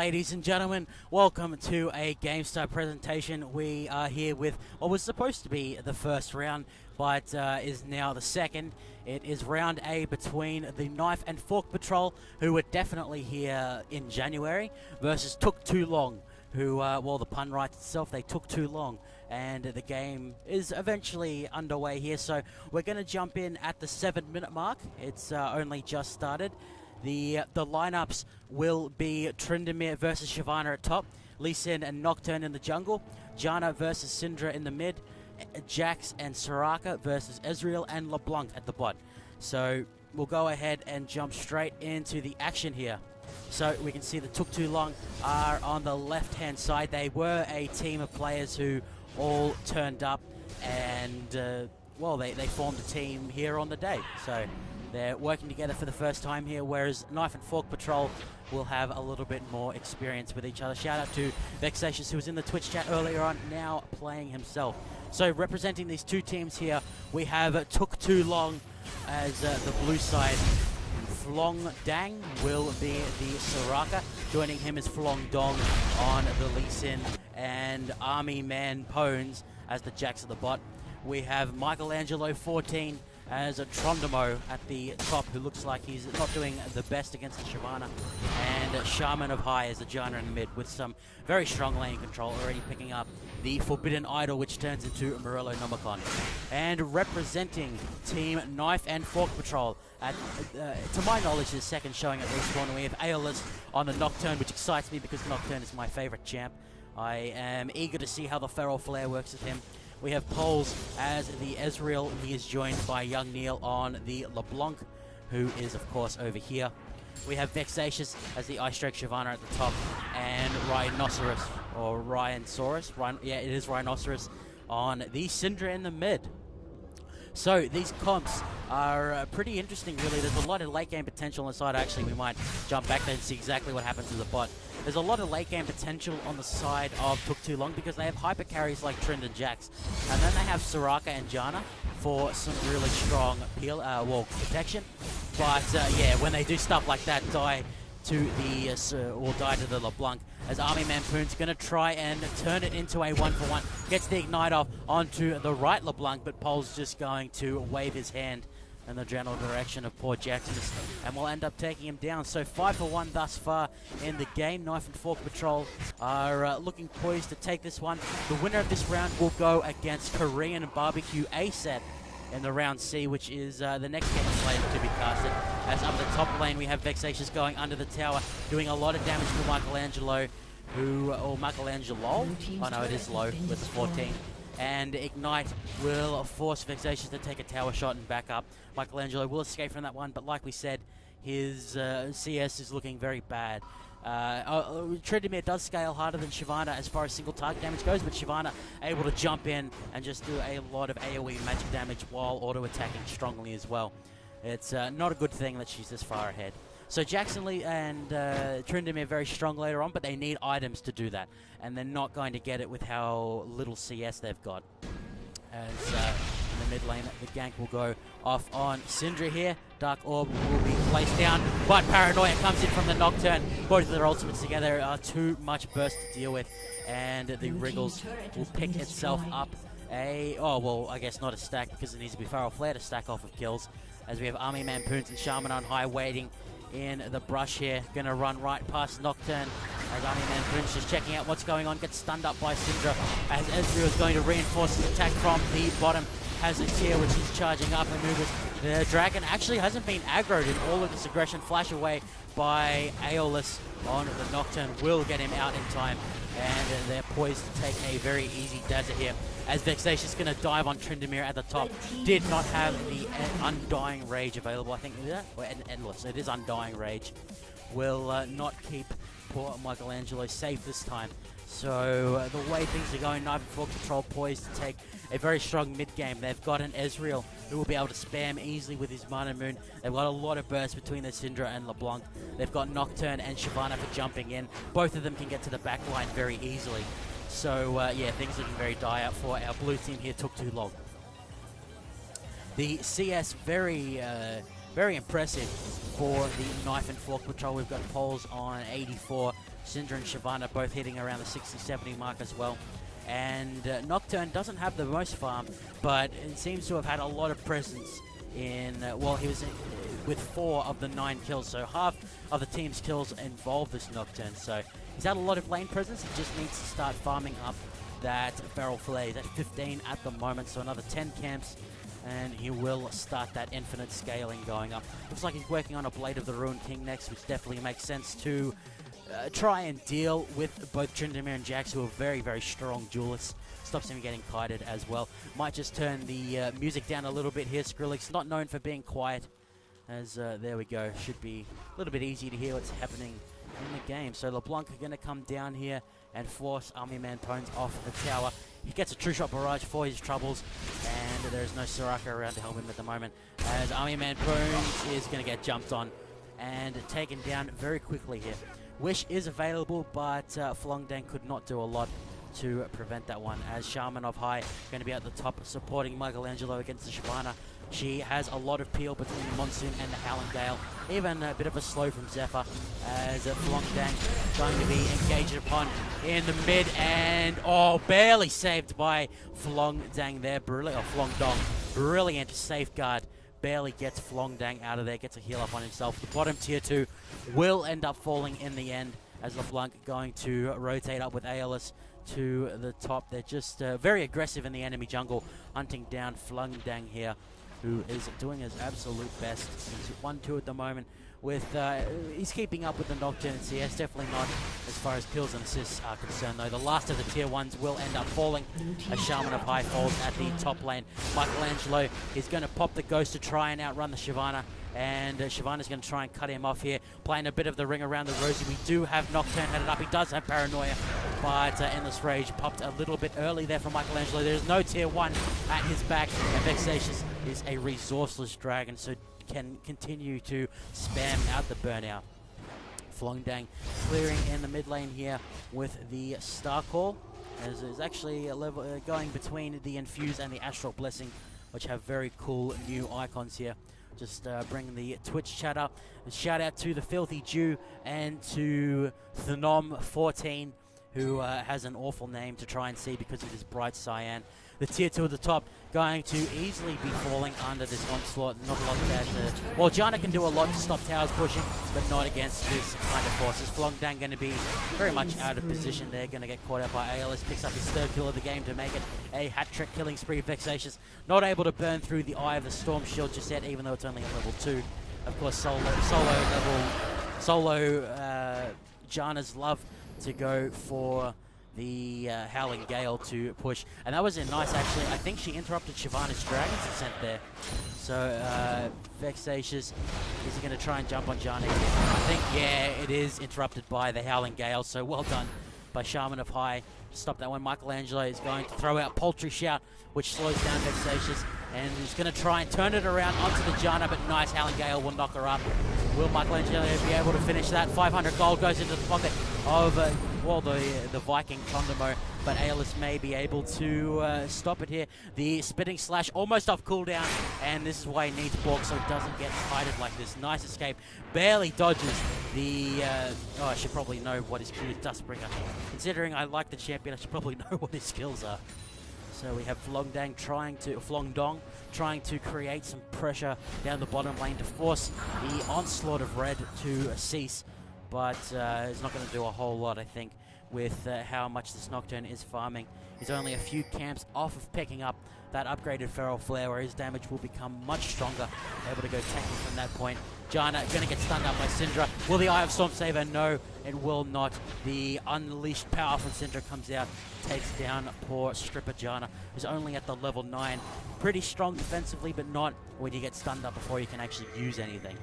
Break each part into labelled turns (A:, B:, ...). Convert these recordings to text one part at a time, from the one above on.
A: ladies and gentlemen, welcome to a GameStar presentation. We are here with what was supposed to be the first round, but is now the second. It is round A between the Knife and Fork Patrol, who were definitely here in January, versus Took Too Long, who, well, the pun writes itself, they took too long, and the game is eventually underway here. So we're going to jump in at the 7-minute mark. It's only just started. The lineups will be Tryndamere versus Shyvana at top, Lee Sin and Nocturne in the jungle, Janna versus Syndra in the mid, Jax and Soraka versus Ezreal and LeBlanc at the bot. So we'll go ahead and jump straight into the action here. So we can see the Took Too Long are on the left-hand side. They were a team of players who all turned up and, well, they formed a team here on the day. So they're working together for the first time here, whereas Knife and Fork Patrol will have a little bit more experience with each other. Shout out to Vexatious, who was in the Twitch chat earlier on, now playing himself. So representing these two teams here, we have Took Too Long as the blue side. Flong Dang will be the Soraka. Joining him is Flong Dong on the Lee Sin, and Army Man Pones as the Jax at the bot. We have Michelangelo 14 as a Trondamo at the top, who looks like he's not doing the best against the Shyvana, and Shaman of High as the Janna in the mid, with some very strong lane control, already picking up the Forbidden Idol, which turns into Morello Nomicon. And representing Team Knife and Fork Patrol, to my knowledge, the second showing at Respawn, we have Aeolus on the Nocturne, which excites me because Nocturne is my favorite champ. I am eager to see how the Feral Flare works with him. We have Poles as the Ezreal. He is joined by Young Neil on the LeBlanc, who is, of course, over here. We have Vexatious as the Ice Strike Shyvana at the top, and Rhinoceros, or Ryansaurus. Yeah, it is Rhinoceros on the Syndra in the mid. So these comps are pretty interesting, really. There's a lot of late game potential on the side. Actually, we might jump back there and see exactly what happens to the bot. There's a lot of late game potential on the side of Took Too Long because they have hyper carries like Trynd and Jax, and then they have Soraka and Janna for some really strong wall protection. But yeah, when they do stuff like that, die to the LeBlanc, as Army Man Poon's going to try and turn it into a 1-for-1. Gets the Ignite off onto the right LeBlanc, but Pole's just going to wave his hand in the general direction of poor Jackson, and will end up taking him down. So 5-for-1 thus far in the game. Knife and Fork Patrol are looking poised to take this one. The winner of this round will go against Korean Barbecue ASAT in the round C, which is the next game slated to be casted. As up the top lane, we have Vexatious going under the tower, doing a lot of damage to Michelangelo, or Michelangelo. Oh no, it is low with the 14. And Ignite will force Vexatious to take a tower shot and back up. Michelangelo will escape from that one, but like we said, his CS is looking very bad. Tryndamere does scale harder than Shyvana as far as single target damage goes, but Shyvana able to jump in and just do a lot of AoE magic damage while auto-attacking strongly as well. It's not a good thing that she's this far ahead. So Jackson Lee and Tryndamere very strong later on, but they need items to do that, and they're not going to get it with how little CS they've got. As in the mid lane, the gank will go off on Syndra here. Dark Orb will be placed down, but Paranoia comes in from the Nocturne. Both of their ultimates together are too much burst to deal with, and the Wriggles will pick itself up I guess not a stack, because it needs to be Feral Flare to stack off of kills. As we have Army Man Poons and Shaman on high waiting in the brush here. Gonna run right past Nocturne as Army Man Poons just checking out what's going on. Gets stunned up by Syndra as Ezreal is going to reinforce his attack from the bottom. Has a tier which he's charging up and moves. The Dragon actually hasn't been aggroed in all of this aggression. Flash away by Aeolus on the Nocturne will get him out in time, and they're poised to take a very easy Dazzle here. As Vexatious is going to dive on Tryndamere at the top. Did not have the Undying Rage available, I think. Is that? Or Endless. It is Undying Rage. Will not keep poor Michelangelo safe this time. So the way things are going, Knife and Fork Patrol poised to take a very strong mid game. They've got an Ezreal who will be able to spam easily with his Mana Moon. They've got a lot of burst between their Syndra and LeBlanc. They've got Nocturne and Shyvana for jumping in. Both of them can get to the back line very easily. So yeah, things looking very dire for our blue team here. Took too long. The CS very impressive for the Knife and Fork Patrol. We've got polls on 84. Syndra and Shyvana both hitting around the 60-70 mark as well. And Nocturne doesn't have the most farm, but it seems to have had a lot of presence in, well, he was with 4 of the 9 kills, so half of the team's kills involve this Nocturne. So he's had a lot of lane presence. He just needs to start farming up that Feral Flare. He's at 15 at the moment, so another 10 camps, and he will start that infinite scaling going up. Looks like he's working on a Blade of the Ruined King next, which definitely makes sense to try and deal with both Tryndamere and Jax, who are very, very strong duelists. Stops him getting kited as well. Might just turn the music down a little bit here. Skrillex, not known for being quiet, as there we go. Should be a little bit easy to hear what's happening in the game. So LeBlanc are going to come down here and force Army Man Pones off the tower. He gets a True Shot Barrage for his troubles, and there's no Soraka around to help him at the moment, as Army Man Pones is going to get jumped on and taken down very quickly here. Wish is available, but Flongdang could not do a lot to prevent that one, as Shaman of High going to be at the top supporting Michelangelo against the Shyvana. She has a lot of peel between the Monsoon and the Howling Gale, even a bit of a slow from Zephyr, as Flongdang going to be engaged upon in the mid, and barely saved by Flongdang there, brilliant, or Flongdong, brilliant safeguard. Barely gets Flongdang out of there, gets a heal up on himself. The bottom tier 2 will end up falling in the end, as LeBlanc going to rotate up with Aeolus to the top. They're just very aggressive in the enemy jungle, hunting down Flongdang here, who is doing his absolute best. He's 1-2 at the moment. With he's keeping up with the Nocturne and CS, definitely not as far as kills and assists are concerned though. The last of the tier 1s will end up falling as Shaman of High falls at the top lane. Michelangelo is going to pop the Ghost to try and outrun the Shyvana, and Shyvana's going to try and cut him off here, playing a bit of the ring around the Rosie. We do have Nocturne headed up. He does have Paranoia, but Endless Rage popped a little bit early there from Michelangelo. There's no tier 1 at his back, and Vexatious is a resourceless dragon, so can continue to spam out the burnout. Flongdang clearing in the mid lane here with the Star Call, as is actually a level going between the Infuse and the Astral Blessing, which have very cool new icons here. Just bring the Twitch chat up. And shout out to the Filthy Jew and to Thenom14, who has an awful name to try and see because of his bright cyan. The tier 2 at the top going to easily be falling under this onslaught. Not a lot there to... Well, Janna can do a lot to stop towers pushing, but not against this kind of forces. Flongdang going to be very much out of position there. Going to get caught out by Aeolus. Picks up his 3rd kill of the game to make it a hat-trick killing spree. Vexatious not able to burn through the Eye of the Storm Shield just yet, even though it's only a level 2. Of course, Janna's love to go for the Howling Gale to push, and that was a nice, actually. I think she interrupted Shyvana's Dragon's Descent there. So Vexatious, is he going to try and jump on Janna? I think, yeah, it is interrupted by the Howling Gale, so well done by Shaman of High. Stop that one. Michelangelo is going to throw out Paltry Shout, which slows down Vexatious, and he's going to try and turn it around onto the Janna, but nice Howling Gale will knock her up. Will Michelangelo be able to finish that? 500 gold goes into the pocket of the Viking Condamo, but Aeolus may be able to stop it here. The Spitting Slash almost off cooldown, and this is why he needs Bork so it doesn't get kited like this. Nice escape. Barely dodges the... I should probably know what his Q is, Dustbringer. Considering I like the champion, I should probably know what his skills are. So we have Flongdong trying to create some pressure down the bottom lane to force the onslaught of red to cease, but it's not going to do a whole lot, I think, with how much this Nocturne is farming. He's only a few camps off of picking up that upgraded Feral Flare, where his damage will become much stronger, able to go tanky from that point. Janna going to get stunned up by Syndra. Will the Eye of Storm save her? No, it will not. The unleashed power from Syndra comes out, takes down poor Stripper Janna, who's only at the level 9. Pretty strong defensively, but not when you get stunned up before you can actually use anything.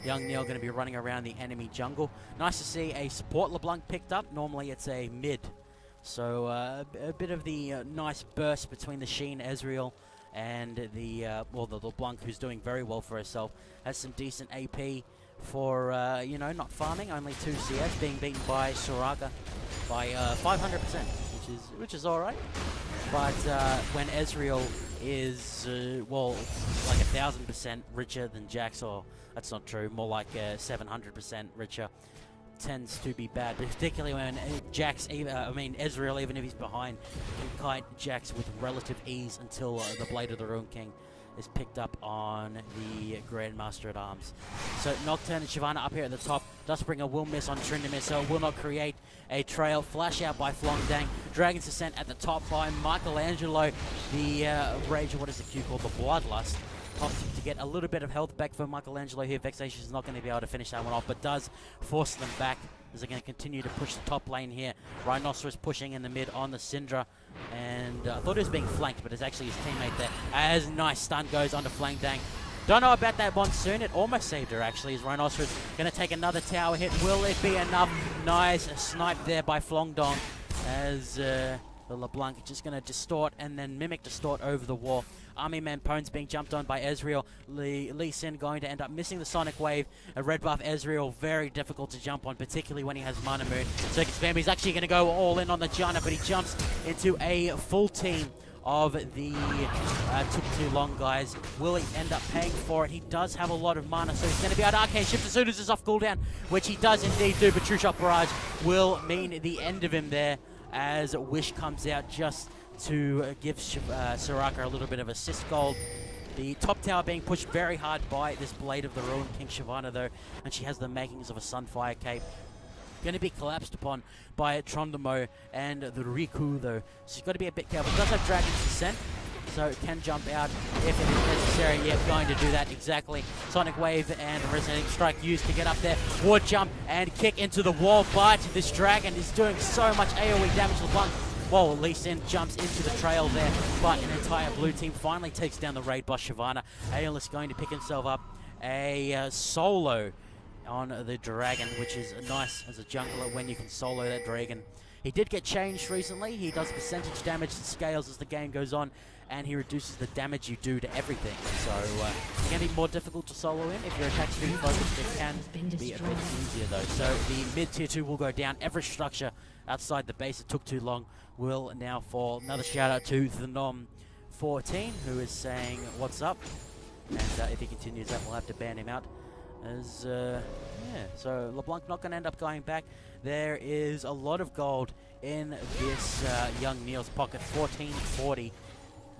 A: Young Neil going to be running around the enemy jungle. Nice to see a support LeBlanc picked up. Normally it's a mid. So a bit of the nice burst between the Sheen Ezreal and the LeBlanc, who's doing very well for herself. Has some decent AP for, not farming. Only 2 CS, being beaten by Soraka by 500%, which is all right. But when Ezreal is, well, like 1,000% richer than Jax, or that's not true, more like 700% richer, tends to be bad, particularly when Jax, Ezreal, even if he's behind, can kite Jax with relative ease until the Blade of the Ruin King is picked up on the Grandmaster at Arms. So Nocturne and Shyvana up here at the top. Dustbringer will miss on Tryndamere, so it will not create a trail. Flash out by Flongdang. Dragon's Descent at the top by Michelangelo. The Rage, what is the Q called? The Bloodlust. Pops to get a little bit of health back for Michelangelo here. Vexation is not going to be able to finish that one off, but does force them back as they're going to continue to push the top lane here. Rhinoceros pushing in the mid on the Syndra, and I thought he was being flanked, but it's actually his teammate there. As nice stun goes onto Flangdang. Don't know about that Monsoon. It almost saved her, actually, as Rhinoceros going to take another tower hit. Will it be enough? Nice snipe there by Flongdong, as the LeBlanc just going to distort and then mimic distort over the wall. Army Man Pones being jumped on by Ezreal. Lee Sin going to end up missing the Sonic Wave. A red buff Ezreal, very difficult to jump on, particularly when he has Mana Moon. Circus Bambi's actually going to go all in on the Janna, but he jumps into a full team of the Took Too Long guys. Will he end up paying for it? He does have a lot of mana, so he's going to be able to Arcane Shift as soon as it's off cooldown, which he does indeed do, but True Shot Barrage will mean the end of him there, as Wish comes out just to give Soraka a little bit of assist gold. The top tower being pushed very hard by this Blade of the Ruin King Shyvana though, and she has the makings of a Sunfire Cape. Going to be collapsed upon by Trondamo and the Riku though, so she's got to be a bit careful. Does have Dragon's Descent, so it can jump out if it is necessary. Yeah, going to do that exactly. Sonic Wave and Resonating Strike used to get up there. Ward jump and kick into the wall, but this dragon is doing so much AoE damage to LeBlanc. Well, Lee Sin jumps into the trail there, but an entire blue team finally takes down the raid boss Shyvana. Aeolus going to pick himself up a solo on the dragon, which is nice as a jungler when you can solo that dragon. He did get changed recently. He does percentage damage that scales as the game goes on, and he reduces the damage you do to everything. So it can be more difficult to solo him. If you're attack speed focused, it can be a bit easier though. So the mid tier 2 will go down. Every structure outside the base, it took too long, will now fall. Another shout out to the Nom14, who is saying what's up, and if he continues that, we'll have to ban him out. As yeah, so LeBlanc not going to end up going back. There is a lot of gold in this young Neil's pocket, 1440.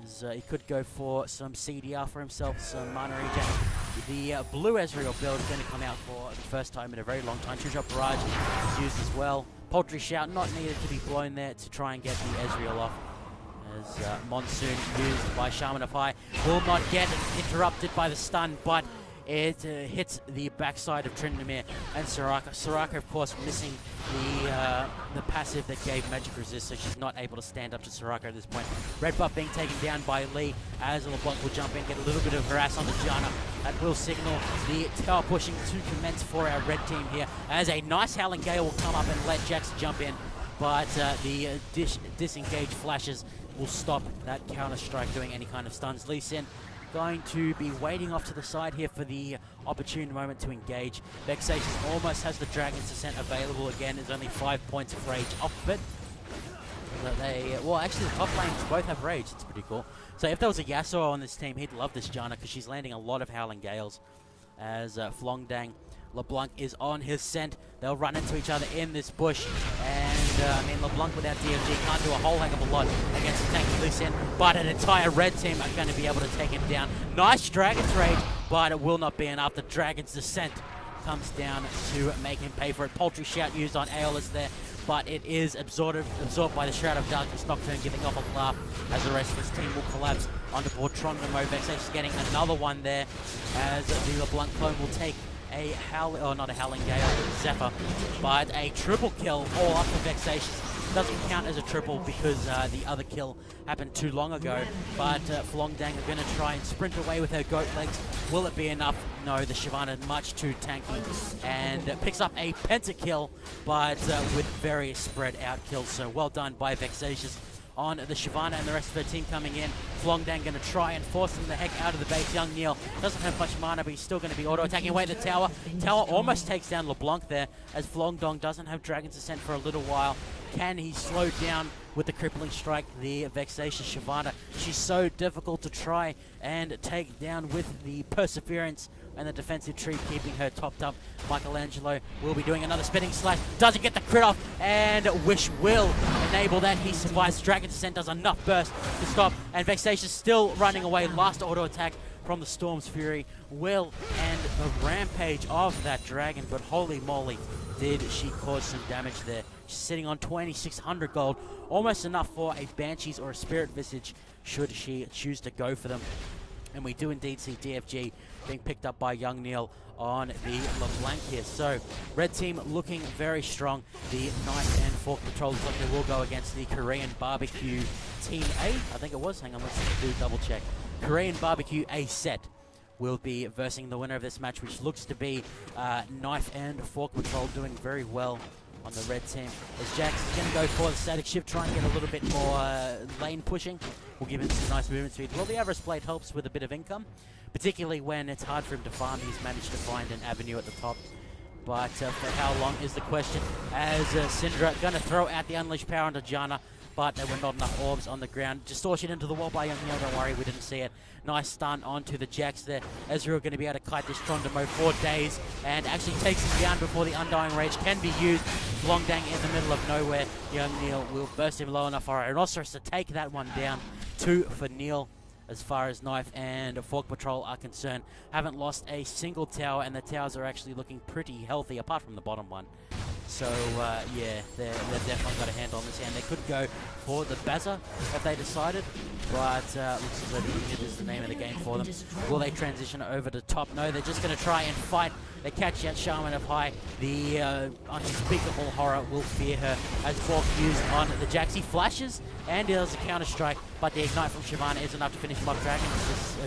A: As he could go for some CDR for himself, some mana regen. The blue Ezreal build is going to come out for the first time in a very long time. True Shot Barrage is used as well. Poultry Shout not needed to be blown there to try and get the Ezreal off. As Monsoon used by Shaman of High will not get interrupted by the stun, but it hits the backside of Tryndamere and Soraka. Soraka, of course, missing the passive that gave magic resist, so she's not able to stand up to Soraka at this point. Red buff being taken down by Lee, as LeBlanc will jump in, get a little bit of harass on the Janna. That will signal the tower pushing to commence for our red team here, as a nice Howling Gale will come up and let Jax jump in, but the disengaged flashes will stop that counter-strike doing any kind of stuns. Lee Sin going to be waiting off to the side here for the opportune moment to engage. Vexation almost has the Dragon's Descent available again. There's only 5 points of rage off of it. Well, actually the top lanes both have rage. It's pretty cool. So if there was a Yasuo on this team, he'd love this Janna because she's landing a lot of Howling Gales. As Flongdang LeBlanc is on his scent. They'll run into each other in this bush, and LeBlanc without DMG can't do a whole heck of a lot against the tanky Lee Sin, but an entire red team are going to be able to take him down. Nice Dragon's Rage, but it will not be enough. The Dragon's Descent comes down to make him pay for it. Poultry Shout used on Aeolus there, but it is absorbed by the Shroud of Darkness. Nocturne giving off a laugh as the rest of his team will collapse onto board. Trondamo Vexation's getting another one there, as the LeBlanc clone will take a not a Howling Gale, Zephyr, but a triple kill all up for Vexatious. Doesn't count as a triple because the other kill happened too long ago, but Flongdang are going to try and sprint away with her goat legs. Will it be enough? No, the Shyvana much too tanky, and picks up a pentakill, but with very spread out kills, so well done by Vexatious on the Shyvana, and the rest of her team coming in. Flongdang going to try and force him the heck out of the base. Young Neil doesn't have much mana, but he's still going to be auto-attacking away the tower. Tower almost takes down LeBlanc there, as Flongdong doesn't have Dragon's Ascent for a little while. Can he slow down with the crippling strike the vexatious Shyvana? She's so difficult to try and take down with the perseverance and the defensive tree keeping her topped up. Michelangelo will be doing another spinning slash. Doesn't get the crit off, and Wish will enable that. He survives. Dragon's Ascent does enough burst to stop, and Vexatious still running away. Last auto attack from the Storm's Fury will end the rampage of that dragon, but holy moly, did she cause some damage there. She's sitting on 2,600 gold, almost enough for a Banshees or a Spirit Visage should she choose to go for them. And we do indeed see DFG being picked up by Young Neil on the LeBlanc here. So, red team looking very strong. The Knife and Fork Patrol looks like they will go against the Korean Barbecue Team A. I think it was. Hang on, let's do double check. Korean Barbecue A set will be versing the winner of this match, which looks to be Knife and Fork Patrol doing very well on the red team. As Jax is going to go for the static shift, try and get a little bit more lane pushing. Will give him some nice movement speed. Well, the Avarice Blade helps with a bit of income, particularly when it's hard for him to farm. He's managed to find an avenue at the top. But for how long is the question, as Syndra going to throw out the Unleashed Power onto Janna, but there were not enough orbs on the ground. Distortion into the wall by Young Neil, don't worry, we didn't see it. Nice stun onto the Jax there. Ezreal going to be able to kite this Trondamo for days, and actually takes him down before the Undying Rage can be used. Flongdang in the middle of nowhere. Young Neil will burst him low enough for Rhinoceros to take that one down. 2 for Neil. As far as Knife and Fork Patrol are concerned, haven't lost a single tower, and the towers are actually looking pretty healthy, apart from the bottom one. So, yeah, they've definitely got a hand on this hand. They could go for the Bazza if they decided, but looks as though the Unit is the name of the game for them. Will they transition over to top? No, they're just going to try and fight. They catch out Shaman of High. The unspeakable horror will fear her as Fork used on the Jax. He flashes and deals a counter-strike, but the Ignite from Shyvana is enough to finish Mock Dragon.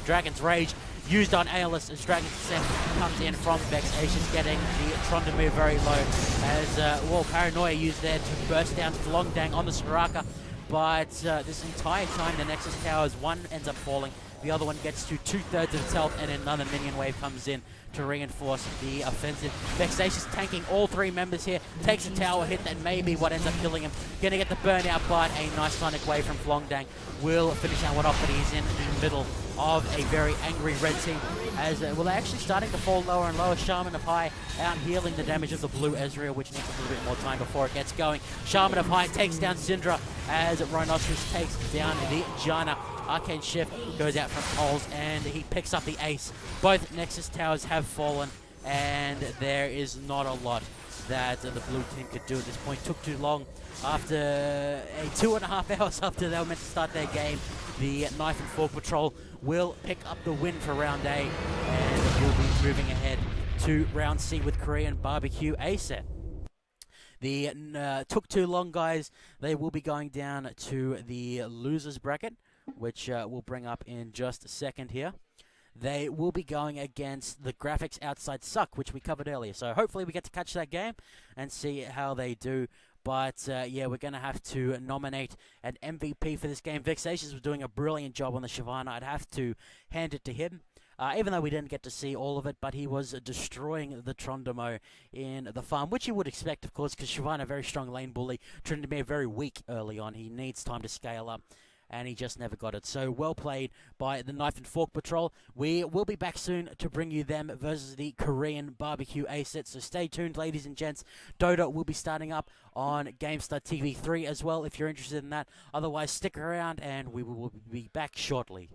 A: Dragon's Rage used on Aeolus as Dragon's Ascent comes in from Vexatious, getting the Tron to move very low as Paranoia used there to burst down Flongdang on the Soraka. But this entire time the Nexus Towers, one ends up falling, the other one gets to 2/3 of its health, and another minion wave comes in to reinforce the offensive. Vexatious tanking all 3 members here, takes a tower hit, that may be what ends up killing him. Gonna get the burnout, but a nice sonic wave from Flongdang will finish that one off, but he's in the middle of a very angry red team. As well, they're actually starting to fall lower and lower. Shaman of High out healing the damage of the blue Ezreal, which needs a little bit more time before it gets going. Shaman of High takes down Syndra as Rhinoceros takes down the Janna. Arcane Shift goes out from Poles, and he picks up the ace. Both Nexus Towers have fallen, and there is not a lot that the blue team could do at this point. Took too long. After 2.5 hours after they were meant to start their game, the Knife and Fork Patrol will pick up the win for round A, and will be moving ahead to round C with Korean Barbecue A set. The took too long, guys. They will be going down to the losers bracket, which we'll bring up in just a second here. They will be going against the Graphics Outside Suck, which we covered earlier. So hopefully we get to catch that game and see how they do. But, yeah, we're going to have to nominate an MVP for this game. Vexatious was doing a brilliant job on the Shyvana. I'd have to hand it to him. Even though we didn't get to see all of it, but he was destroying the Trondamo in the farm, which you would expect, of course, because Shyvana, very strong lane bully. Tryndamere very weak early on. He needs time to scale up, and he just never got it. So well played by the Knife and Fork Patrol. We will be back soon to bring you them versus the Korean Barbecue A set. So stay tuned, ladies and gents. Dota will be starting up on GameStar TV3 as well, if you're interested in that. Otherwise, stick around, and we will be back shortly.